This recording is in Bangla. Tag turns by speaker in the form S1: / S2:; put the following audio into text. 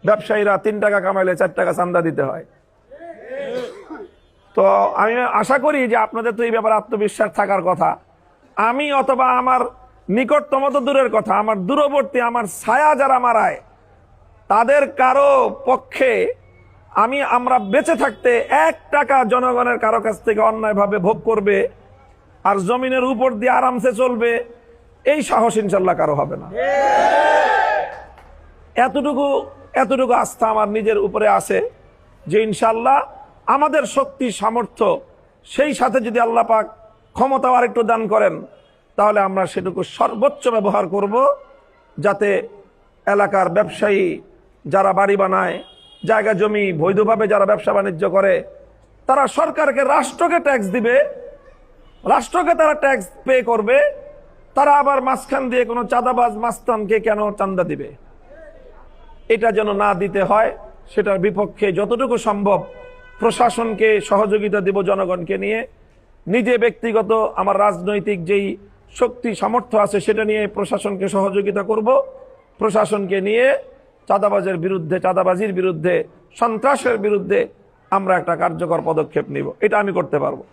S1: ব্যবসায়ীরা 3 টাকা কামাইলে 4 টাকা চান্দা দিতে হয়। তো আমি আশা করি যে আপনাদের তো এই ব্যাপারে আত্মবিশ্বাস থাকার কথা। আমি অথবা আমার নিকটতম তো দূরের কথা, আমার দূরবর্তী আমার ছায়া যারা মারায় তাদের কারো পক্ষে আমরা বেঁচে থাকতে 1 টাকা জনগণের কারো কাছ থেকে অন্যায়ভাবে ভোগ করবে আর জমিনের উপর দিয়ে আরামসে চলবে, এই সাহস ইনশাল্লাহ কারো হবে না। এতটুকু আস্থা আমার নিজের উপরে আছে যে ইনশাল্লাহ আমাদের শক্তি সামর্থ্য সেই সাথে যদি আল্লাহ পাক ক্ষমতা আরেকটু দান করেন তাহলে আমরা সেটুকু সর্বোচ্চ ব্যবহার করব, যাতে এলাকার ব্যবসায়ী যারা বাড়ি বানায়, জায়গা জমি বৈধভাবে যারা ব্যবসা বাণিজ্য করে, তারা সরকারকে রাষ্ট্রকে ট্যাক্স দিবে, রাষ্ট্রকে তারা ট্যাক্স পে করবে, তারা আবার মাঝখান দিয়ে কোনো চাঁদাবাজ মাস্তানকে কেন চাঁদা দিবে? এটা যেন না দিতে হয়, সেটার বিপক্ষে যতটুকু সম্ভব প্রশাসনকে সহযোগিতা দেব জনগণকে নিয়ে। নিজে ব্যক্তিগত আমার রাজনৈতিক যেই শক্তি সামর্থ্য আছে সেটা নিয়ে প্রশাসনকে সহযোগিতা করব। প্রশাসনকে নিয়ে চাঁদাবাজের বিরুদ্ধে, চাঁদাবাজির বিরুদ্ধে, সন্ত্রাসের বিরুদ্ধে আমরা একটা কার্যকর পদক্ষেপ নিব। এটা আমি করতে পারবো।